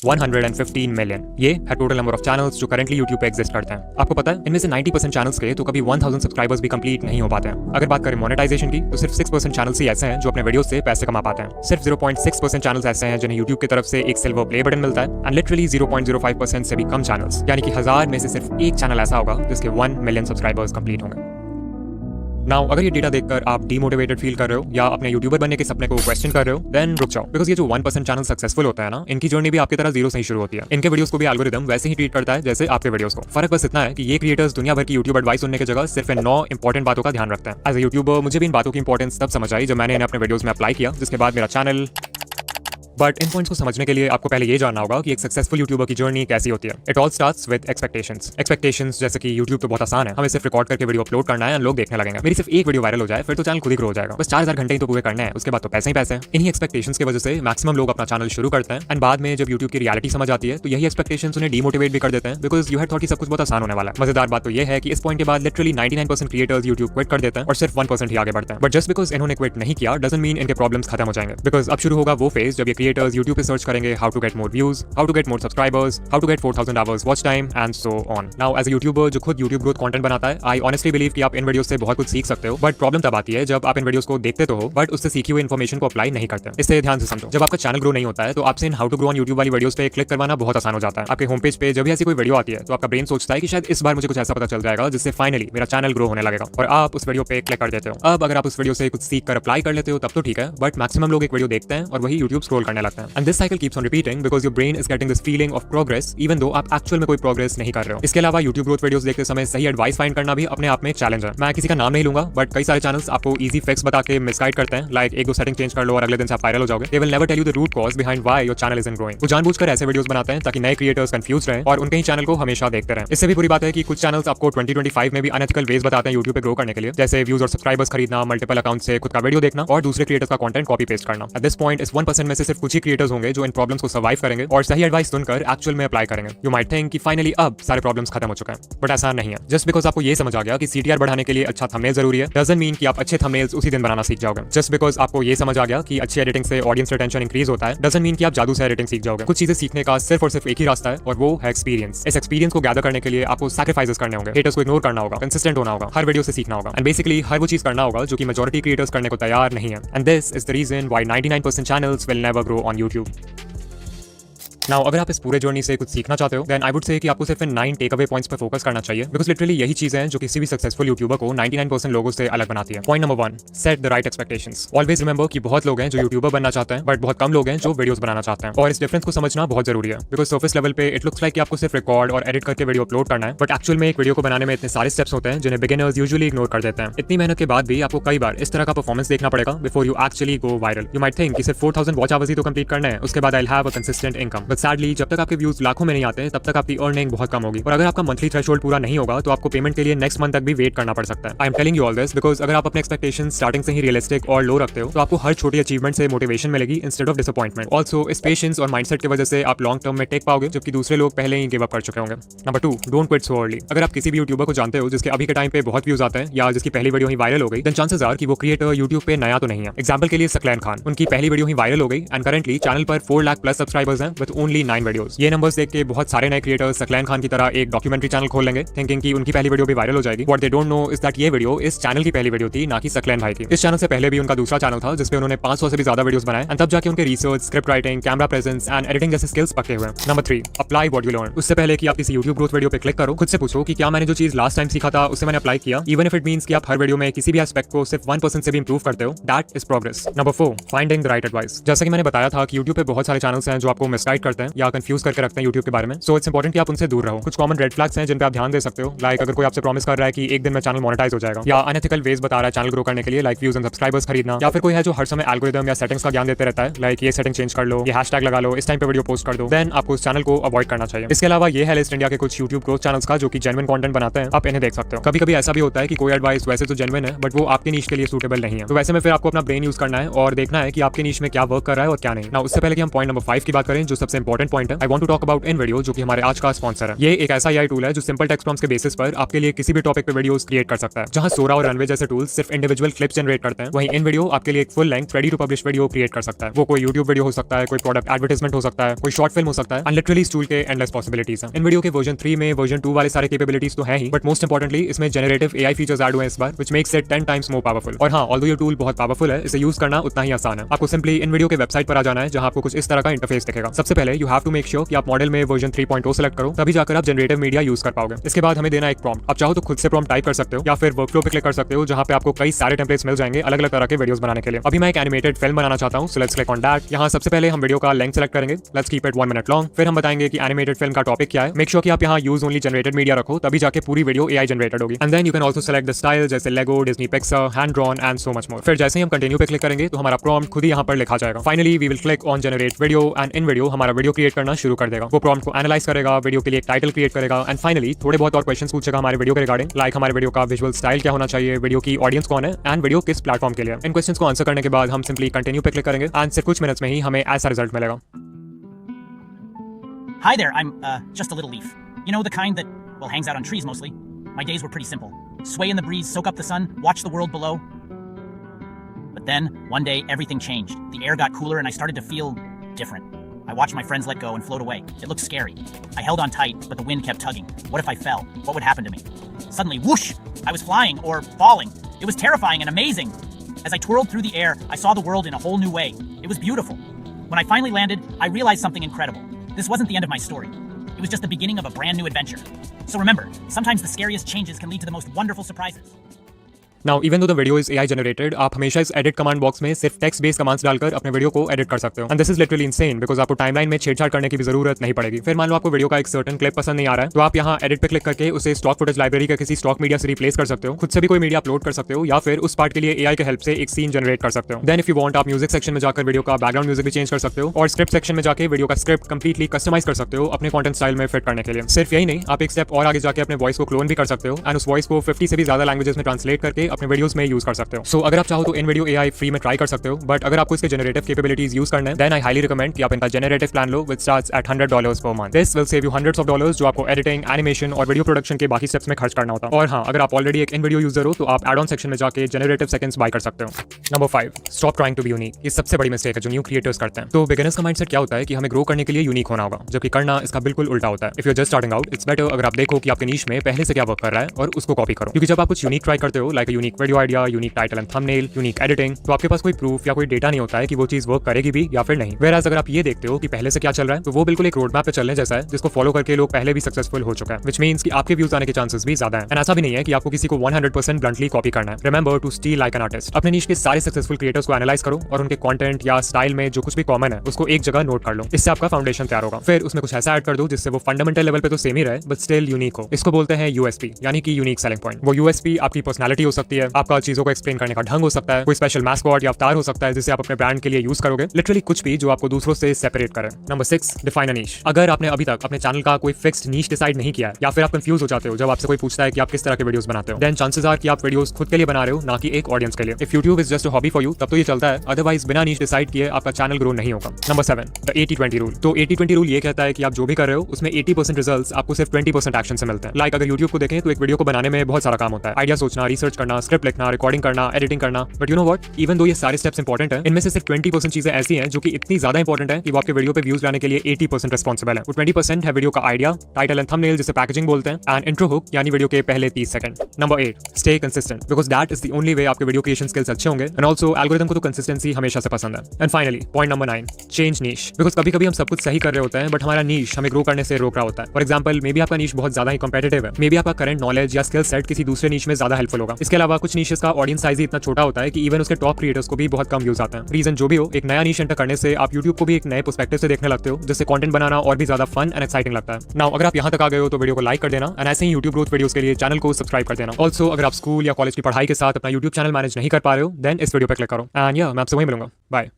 115 million. ये है total number of channels जो करंटली यूट्यूब पे एग्जिस्ट करते हैं। आपको पता है इनमें से 90% चैनल्स के तो कभी 1000 सब्सक्राइबर्स भी कंप्लीट नहीं हो पाते हैं। अगर बात करें मोनेटाइजेशन की तो सिर्फ 6% चैनल्स ही ऐसे हैं जो अपने वीडियो से पैसे कमा पाते हैं। सिर्फ 0.6% चैनल्स ऐसे हैं जिन्हें यूट्यूब की तरफ से एक सिल्वर प्ले बटन मिलता है एंड लिटरली 0.05% से भी कम चैनल्स यानी कि 1000 में से सिर्फ एक चैनल ऐसा होगा जिसके 1 मिलियन सब्सक्राइबर्स कंप्लीट होंगे। नाउ अगर ये डेटा देखकर आप डीमोटिवेटेड फील कर रहे हो या अपने यूट्यूबर बनने के सपने को क्वेश्चन कर रहे हो, देन रुक जाओ, बिकॉज ये जो 1% चैनल सक्सेसफुल होता है ना, इनकी जर्नी भी आपकी तरह जीरो से ही शुरू होती है। इनके वीडियोस को भी एल्गोरिदम वैसे ही ट्रीट करता है जैसे आपके वीडियोस को। फर्क बस इतना है कि ये क्रिएटर्स दुनिया भर की यूट्यूब एडवाइस सुनने की जगह सिर्फ 9 इंपॉर्टेंट बातों का ध्यान रखते हैं। एज अ यूट्यूबर मुझे भी इन बातों की इंपॉर्टेंस तब समझ आई जब मैंने इन्हें अपने वीडियोस में अप्लाई किया, जिसके बाद मेरा चैनल। बट इन पॉइंट्स को समझने के लिए आपको पहले ये जानना होगा कि एक सक्सेसफुल यूट्यूबर की जर्नी कैसी होती है। It all starts with expectations जैसे कि यूट्यूब तो बहुत आसान है, हमें सिर्फ रिकॉर्ड करके वीडियो अपलोड करना है और लोग देखने लगेंगे। मेरी सिर्फ एक वीडियो वायरल हो जाए फिर तो चैनल खुद ही ग्रो हो जाएगा। बस 4000 घंटे ही तो पूरे करने हैं, उसके बाद तो पैसे ही पैसे हैं। इन्हीं एक्सपेक्टेशंस की वजह से मैक्सिमम लोग अपना चैनल शुरू करते हैं एंड बाद में जब यूट्यूब की रियलिटी समझ आती है तो यही एक्सपेक्टेशंस उन्हें डीमोटिवेट भी कर देते हैं, बिकॉज यू हैड थॉट कि सब कुछ बहुत आसान होने वाला है। मजेदार बात तो ये है कि इस पॉइंट के बाद लिटरली 99% क्रिएटर्स यूट्यूब क्विट कर देते हैं और सिर्फ 1% ही आगे बढ़ते हैं। बट जस्ट बिकॉज इन्होंने क्विट नहीं किया डजंट मीन इनके प्रॉब्लम्स खत्म हो जाएंगे, बिकॉज अब शुरू होगा वो फेज जब ये क्रिएटर्स यूट्यूब पे सर्च करेंगे how to get more views, how to get more subscribers, how to get 4000 hours watch time and so on. Now as a YouTuber जो खुद यूट्यूब ग्रोथ कंटेंट बनाता है, आई ऑनेस्टली बिलीव कि आप इन videos से बहुत कुछ सीख सकते हो। बट प्रॉब्लम तब आती है जब आप इन वीडियोस को देखते तो हो बट उससे सीखी हुई इन्फॉर्मेशन को अप्लाई नहीं करते। इससे ध्यान से समझो, जब आपका चैनल ग्रो नहीं होता है तो आपसे इन how to grow on YouTube वाली वीडियोस पे क्लिक करवाना बहुत आसान हो जाता है। आपके होम पेज पे जब भी ऐसी कोई वीडियो आती है तो आपका ब्रेन सोचता है कि शायद इस बार मुझे कुछ ऐसा पता चल जाएगा जिससे फाइनली मेरा चैनल ग्रो होने लगेगा, और आप उस वीडियो पे क्लिक कर देते हो। अब अगर आप उस वीडियो से कुछ सीख कर अप्लाई कर लेते हो तब तो ठीक है, बट मैक्सिमम लोग एक वीडियो देखते हैं और वही यूट्यूब स्क्रॉल करने लगते हैं and this cycle keeps on repeating because your brain is getting this feeling of progress even though आप एक्चुअल में कोई प्रोग्रेस नहीं कर रहे हो। इसके अलावा यूट्यूब ग्रोथ वीडियोस देखते समय सही एडवाइस फाइंड करना भी अपने आप में चैलेंज है। मैं किसी का नाम नहीं लूंगा बट कई सारे चैनल्स आपको इजी फिक्स बता के मिसगाइड करते हैं, लाइक एक दो सेटिंग चेंज कर लो और अगले दिन से आप वायरल हो जाओगे। They will never tell you the root cause behind why your channel isn't growing. वो जानबूझकर ऐसे वीडियोस बनाते हैं ताकि नए क्रिएटर्स कंफ्यूज रहें और उनके ही चैनल को हमेशा देखते रहें। इससे भी बुरी बात है कि कुछ चैनल्स आपको 2025 में भी अनएथिकल वेज बताते हैं यूट्यूब पे ग्रो करने के लिए, जैसे व्यूज और सब्सक्राइबर्स खरीदना, मल्टीपल अकाउंट से खुद का वीडियो देखना और दूसरे क्रिएटर्स का कंटेंट कॉपी पेस्ट करना। एट दिस पॉइंट इस 1% में से सिर्फ कुछ ही क्रिएटर्स होंगे जो इन प्रॉब्लम्स को सर्वाइव करेंगे और सही एडवाइस सुनकर एक्चुअल में अप्लाई करेंगे। यू माइट थिंक कि फाइनली अब सारे प्रॉब्लम्स खत्म हो चुके हैं, बट ऐसा नहीं है। जस्ट बिकॉज आपको ये समझ आ गया कि सीटीआर बढ़ाने के लिए अच्छा थंबनेल जरूरी है डजंट मीन कि आप अच्छे थंबनेल्स उसी दिन बनाना सीख जाओगे। जस्ट बिकॉज आपको ये समझ आ गया कि अच्छी एडिटिंग से ऑडियंस रिटेंशन इंक्रीज होता है डजंट मीन कि आप जादू से एडिटिंग सीख जाओगे। कुछ चीजें सीखने का सिर्फ और सिर्फ एक ही रास्ता है और वो है एक्सपीरियंस। इस एक्सपीरियंस को गैदर करने के लिए आपको सैक्रिफाइसेस करने होंगे, हेटर्स को इग्नोर करना होगा, कंसिस्टेंट होना होगा, हर वीडियो से सीखना होगा एंड बेसिकली हर वो चीज करना होगा जो कि मेजॉरिटी क्रिएटर्स करने को तैयार नहीं है। And this is the reason why 99% channels will never grow on YouTube. Now अगर आप इस पूरे जर्नी से कुछ सीखना चाहते हो देन आई वुड से कि आपको सिर्फ इन 9 टेक अवे पॉइंट्स पे फोकस करना चाहिए, बिकॉज लिटरली यही चीजें हैं जो किसी भी सक्सेसफुल यूट्यूबर को 99% लोगों से अलग बनाती है। Point number 1, set the right expectations. Always remember कि बहुत लोग हैं जो यूट्यूबर बनना चाहते हैं बट बहुत कम लोग हैं जो वीडियोस बनाना चाहते हैं, और इस डिफरेंस को समझना बहुत जरूरी है। बिकॉज सर्फेस लेवल पे इट लुक्स लाइक कि आपको सिर्फ रिकॉर्ड और एडिट करके वीडियो अपलोड करना है, बट एक्चुअल में एक वीडियो को बनाने में इतने सारे स्टेप्स होते हैं जिन्हें बिगिनर्स यूजुअली इग्नोर कर देते हैं। इतनी मेहनत के बाद भी आपको कई बार इस तरह का परफॉर्मेंस देखना पड़ेगा before you actually go viral. You might think कि सिर्फ 4000 वॉच आवर्स ही तो कंप्लीट करना है, उसके बाद I will have a consistent income, but sadly जब तक आपके व्यूज लाखों में नहीं आते तब तक आपकी अर्निंग बहुत कम होगी, और अगर आपका मंथली थ्रेशोल्ड पूरा नहीं होगा तो आपको पेमेंट के लिए नेक्स्ट मंथ तक भी वेट करना पड़ सकता है। I am telling you all this because अगर आप अपने एक्सपेक्टेशन स्टार्टिंग से ही रियलिस्टिक और लो रखते हो तो आपको हर छोटी अचीवमेंट से मोटिवेशन मिलेगी इंस्टेड ऑफ डिसअपॉइंटमेंट। ऑल्सो इस पेशेंस और माइंडसेट की वजह से आप लॉन्ग टर्म में टेक पाओगे जबकि दूसरे लोग पहले ही गिव अप कर चुके होंगे। Number 2, don't quit so early. अगर आप किसी भी यूट्यूबर को जानते हो जिसके अभी के टाइम पे बहुत व्यूज आते हैं या जिसकी पहली वीडियो ही वायरल हो गई, देन चांसेस आर कि वो क्रिएटर यूट्यूब पे नया तो नहीं है। एग्जांपल के लिए सकलैन खान, उनकी पहली वीडियो ही वायरल हो गई एंड करंटली चैनल पर 4 लाख प्लस सब्सक्राइबर्स हैं विद ओनली 9 वीडियोस। ये नंबर्स देख के बहुत सारे नए क्रिएटर्स सकलैन खान की तरह एक डॉक्यूमेंट्री चैनल खोल लेंगे थिंकिंग कि उनकी पहली वीडियो भी वायरल हो जाएगी। What they don't know is that ये वीडियो इस चैनल की पहली वीडियो थी, ना कि सकलैन भाई की। इस चैनल से पहले भी उनका दूसरा चैनल था जिसपे उन्होंने 500 से भी ज्यादा वीडियोस बनाए एंड तब जाके उनके research, script writing, camera presence and editing जैसे स्किल्स पक्के हुए। Number 3, apply what you learn. उससे पहले कि आप किसी यूट्यूब ग्रोथ वीडियो पे क्लिक करो, खुद से पूछो कि क्या मैंने जो चीज लास्ट टाइम सीखा था उसे मैंने अप्लाई किया, इवन इफ इट मींस कि आप हर वीडियो में किसी भी एस्पेक्ट को सिर्फ 1% से भी इंप्रूव करते हो, that is progress. Number 4, finding the right advice. जैसे कि मैंने बताया था कि यूट्यूब पे बहुत सारे चैनल्स हैं जो आपको मिसगाइड करते हैं या कंफ्यूज करके रखते हैं यूट्यूब के बारे में, सो इट्स इंपॉर्टेंट कि आप उनसे दूर रहो। कुछ कॉमन रेड फ्लैग्स हैं जिन पे आप ध्यान दे सकते हो, लाइक अगर कोई आपसे प्रॉमिस कर रहा है कि एक दिन में चैनल मोनेटाइज हो जाएगा, या अनएथिकल वेज बता रहा है चैनल ग्रो करने के लिए लाइक व्यूज एंड सब्सक्राइबर्स खरीदना, या फिर कोई है जो हर समय एल्गोरिदम या सेटिंग्स का ज्ञान देते रहता है, लाइक ये सेटिंग चेंज कर लो, ये हैशटैग लगा लो, इस टाइम पे वीडियो पोस्ट कर दो, देन आपको उस चैनल को अवॉइड करना चाहिए। इसके अलावा ये है लिस्ट इंडिया के कुछ यूट्यूब ग्रोथ चैनल्स का जो कि जेन्युइन कंटेंट बनाते हैं, आप इन्हें देख सकते हो। कभी कभी ऐसा भी होता है कि कोई एडवाइस वैसे तो जेन्युइन है बट वो आपके नीश के लिए सूटेबल नहीं है, तो वैसे में फिर आपको अपना ब्रेन यूज करना है और देखना है कि आपके नीश में क्या वर्क कर रहा है और क्या नहीं। ना उससे पहले कि हम पॉइंट नंबर 5 की बात करें जो सबसे इंपॉर्टेंट पॉइंट है, I want to talk about InVideo, जो कि हमारे आज का स्पॉन्सर है। ये एक ऐसा AI टूल है जो सिंपल टेक्स्ट प्रॉम्प्ट्स के बेसिस पर आपके लिए किसी भी टॉपिक पे वीडियोस क्रिएट कर सकता है। जहां सोरा और रनवे जैसे टूल्स सिर्फ इंडिविजुअल क्लिप्स जनरेट करते हैं, वहीं InVideo आपके लिए एक full length ready to publish video create कर सकता है। वो कोई YouTube वीडियो हो सकता है, कोई प्रोडक्ट एडवर्टाइजमेंट हो सकता है, कोई शॉर्ट फिल्म हो सकता है, एंड लिटरली इस टूल के एंडलेस पॉसिबिलिटीज हैं। InVideo के वर्जन 3 में वर्जन 2 वाले सारे कैपेबिलिटीज तो है ही, बट मोस्ट इंपॉर्टेंटली इसमें जनरेटिव AI फीचर्स ऐड हुए हैं इस बार, which makes it 10 times more powerful. और हां, ऑल्दो ये टूल बहुत पावरफुल है, इसे यूज करना उतना ही आसान है। आपको सिंपली InVideo के वेबसाइट पर आ जाना है, जहां आपको कुछ इस तरह का इंटरफेस दिखेगा। सबसे पहले you have to make sure कि आप मॉडल में वर्जन 3.0 सेलेक्ट करो, तभी जाकर आप जनरेटिव मीडिया यूज कर पाओगे। इसके बाद हमें देना एक प्रॉम्प्ट। आप चाहो तो खुद से प्रॉम्प्ट टाइप कर सकते हो या फिर वर्कफ्लो पे क्लिक कर सकते हो, जहां पे आपको कई सारे टेम्पलेट्स मिल जाएंगे अलग अलग तरह के वीडियोस बनाने के लिए। अभी मैं एक एनिमेटेड फिल्म बनाना चाहता हूं, so let's click on that. यहां सबसे पहले हम वीडियो का लेंथ सेलेक्ट करेंगे, let's keep it 1 minute long. फिर हम बताएंगे कि एनिमेटेड फिल्म का टॉपिक क्या है। मेक श्योर कि आप यहां यूज ओनली जनरेटेड मीडिया रखो, तभी जाके पूरी वीडियो AI जनरेटेड होगी। And then you can also select the style, जैसे Lego, Disney Pixar, hand drawn and so much more. फिर जैसे ही हम कंटिन्यू पे क्लिक करेंगे तो हमारा प्रॉम्प्ट खुद ही यहां पर लिखा जाएगा। Finally we will click on generate video and InVideo हमारा वीडियो क्रिएट करना शुरू कर देगा। वो प्रॉम्प्ट को एनालाइज करेगा, वीडियो के लिए एक टाइटल क्रिएट करेगा, एंड फाइनली थोड़े बहुत और क्वेश्चंस पूछेगा हमारे वीडियो के रिगार्डिंग, लाइक हमारे वीडियो का विजुअल स्टाइल क्या होना चाहिए, वीडियो की ऑडियंस कौन है, एंड वीडियो किस प्लेटफॉर्म के लिए। इन क्वेश्चंस को आंसर करने के बाद हम सिंपली कंटिन्यू पे क्लिक करेंगे एंड सिर्फ कुछ मिनट्स में ही हमें ऐसा रिजल्ट मिलेगा। Hi there, I'm just a little leaf. You know, the kind that, well, hangs out on trees mostly. My days were pretty simple. Sway in the breeze, soak up the sun, watch the world below. But then, one day, everything changed. The air got cooler and I started to feel different. I watched my friends let go and float away. It looked scary. I held on tight, but the wind kept tugging. What if I fell? What would happen to me? Suddenly, whoosh! I was flying, or falling. It was terrifying and amazing. As I twirled through the air, I saw the world in a whole new way. It was beautiful. When I finally landed, I realized something incredible. This wasn't the end of my story. It was just the beginning of a brand new adventure. So remember, sometimes the scariest changes can lead to the most wonderful surprises. Now, even though the video is AI generated, आप हमेशा इस edit command box में सिर्फ text based commands डालकर अपने video को edit कर सकते हो। And this is literally insane because आपको timeline में छेड़छाड़ करने की भी जरूरत नहीं पड़ेगी। फिर मान लो आपको वीडियो का एक certain clip पसंद नहीं आ रहा है, तो आप यहाँ edit पे क्लिक करके उसे stock footage library का किसी stock media से replace कर सकते हो, खुद से भी कोई मीडिया अपलोड कर सकते हो, या फिर उस पार्ट के लिए AI के हेल्प से एक सीन जनरेट कर सकते हो। Then if you want, आप म्यूजिक सेक्शन में जाकर वीडियो का बैकग्राउंड म्यूजिक भी चेंज कर सकते हो, और स्क्रिप्ट सेक्शन में जाके वीडियो का स्क्रिप्ट कंप्लीटली कस्टमाइज कर सकते हो अपने कंटेंट स्टाइल में फिट करने के लिए। सिर्फ यही नहीं, आप एक स्टेप और आगे जाके अपने वॉइस को क्लोन भी कर सकते हो एंड उस वॉइस को 50 से भी ज्यादा लैंग्वेजेस में ट्रांसलेट करके अपने वीडियोस में यूज कर सकते हो। सो अगर आप चाहो तो InVideo AI फ्री में ट्राई कर सकते हो, बट अगर आपको इसके जनरेटिव कैपेबिलिटीज यूज करना है, देन आई हाईली रिकमेंड कि आप इनका generative plan low which starts at $100 per month. This will save you hundreds of dollars जो आपको एडिटिंग, एनिमेशन और वीडियो प्रोडक्शन के बाकी स्टेप्स में खर्च करना होता है। और हाँ, अगर आप ऑलरेडी एक InVideo यूजर हो तो आप एड ऑन सेक्शन में जाके जनरेटिव सेकंड्स बाय कर सकते हो। Number 5, stop trying to be unique. ये सबसे बड़ी मिस्टेक है जो न्यू क्रिएटर्स करते हैं। तो बिगिनर्स का माइंडसेट क्या होता है कि हमें ग्रो करने के लिए यूनिक होना होगा, जबकि करना इसका बिल्कुल उल्टा होता है। If you are just starting out, it's better अगर आप देखो कि आपके नीश में पहले से क्या वर्क कर रहा है और उसको कॉपी करो, क्योंकि जब आप कुछ यूनिक ट्राई करते हो, like unique video idea, unique title and thumbnail, unique editing, तो आपके पास कोई प्रूफ या कोई डेटा नहीं होता है कि वो चीज वर्क करेगी भी या फिर नहीं। वेयर एज अगर आप ये देखते हो कि पहले से क्या चल रहा है, तो वो बिल्कुल एक रोड मैप पे चलने जैसा है जिसको फॉलो करके लोग पहले भी सक्सेसफुल हो चुका है, व्हिच मींस कि आपके व्यूज आने के चांसेस भी ज्यादा हैं। एंड ऐसा भी नहीं है कि आपको किसी को 100% ब्लंटली कॉपी करना है। Remember to steal like an artist. अपने नीश के सारे सक्सेसफुल क्रिएटर्स को एनालाइज करो और उनके कंटेंट या स्टाइल में जो कुछ भी कॉमन है उसको एक जगह नोट कर लो। इससे आपका फाउंडेशन तैयार होगा। फिर उसमें कुछ ऐसा ऐड कर दो जिससे वो फंडामेंटल लेवल पे तो सेम ही रहे बट स्टिल यूनिक हो। इसको बोलते हैं USP, यानी कि यूनिक सेलिंग पॉइंट। वो USP आपकी पर्सनैलिटी हो सकती है, आपका चीजों को एक्सप्लेन करने का ढंग हो सकता है, कोई स्पेशल मैस्कॉट या अवतार हो सकता है जिसे आप अपने ब्रांड के लिए यूज करोगे, लिटरली कुछ भी जो आपको दूसरों से सेपरेट करे। नंबर 6, डिफाइन अ नीश। अगर आपने अभी तक अपने चैनल का कोई फिक्स्ड नीश डिसाइड नहीं किया है, या फिर आप कंफ्यूज हो जाते हो जब आपसे कोई पूछता है कि आप किस तरह के वीडियोस बनाते हो, देन चांसेस आर कि आप वीडियोस खुद के लिए बना रहे हो, ना कि एक ऑडियंस के लिए। If YouTube is just a hobby for you, तब तो ये चलता है, अदरवाइज बिना नीश डिसाइड किए आपका चैनल ग्रो नहीं होगा। Number 7, the 80-20 rule. तो 80-20 रूल ये कहता है कि आप जो भी कर रहे हो उसमें 80% रिजल्ट्स आपको सिर्फ 20% एक्शन से मिलते हैं। लाइक अगर यूट्यूब को देखें तो एक वीडियो को बनाने में बहुत सारा काम होता है, आइडिया सोचना, रिसर्च करना, स्क्रिप्ट लिखना, रिकॉर्डिंग करना, एडिटिंग करना, but you know what, even though ये सारे स्टेप्स इंपॉर्टेंट है, इनमें से सिर्फ 20% चीजें ऐसी हैं जो कि इतनी ज्यादा इंपॉर्टेंट है कि वो आपके वीडियो पे व्यूज लाने के लिए 80% रिस्पॉन्सिबल है। वो 20% है वीडियो का आइडिया, टाइटल एंड थंबनेल जिसे पैकेजिंग बोलते हैं, एंड इंट्रो हुक यानी वीडियो के पहले 30 second. Number 8, stay consistent, because that is the only way आपके वीडियो क्रिएशन स्किल्स अच्छे होंगे, एंड ऑल्सो एल्गोरिथम को तो कंसिस्टेंसी हमेशा से पसंद है। And finally point number 9, change niche, because कभी कभी हम सब कुछ सही कर रहे होते हैं बट हमारा नीश हमें ग्रो करने से रोक रहा होता है। फॉर एग्जाम्पल, मे बी आपका नीश बहुत ज्यादा ही कॉम्पिटिटिव है, मे बी आपका करंट नॉलेज या स्किल सेट किसी दूसरे नीश में ज्यादा हेल्पफुल होगा। इसके अलावा कुछ नीशेस का ऑडियंस साइज इतना छोटा होता है कि इवन उसके टॉप क्रिएटर्स को भी बहुत कम व्यूज आते हैं। रीजन जो भी हो, एक नया नीश एंटर करने से आप यूट्यूब को भी एक नए पर्सपेक्टिव से देखने लगते हो, जिससे कंटेंट बनाना और भी ज्यादा फन एंड एक्साइटिंग लगता है। नाउ अगर आप यहाँ तक आ गए हो तो वीडियो को लाइक कर देना, एंड ऐसे ही यूट्यूब ग्रोथ वीडियोस के लिए चैनल को सब्सक्राइब कर देना। ऑल्सो अगर आप स्कूल या कॉलेज की पढ़ाई के साथ अपना यूट्यूब चैनल मैनेज नहीं कर पा रहे हो, देन इस वीडियो पर क्लिक करो, एंड या मैं आपसे वहीं मिलूंगा। बाय।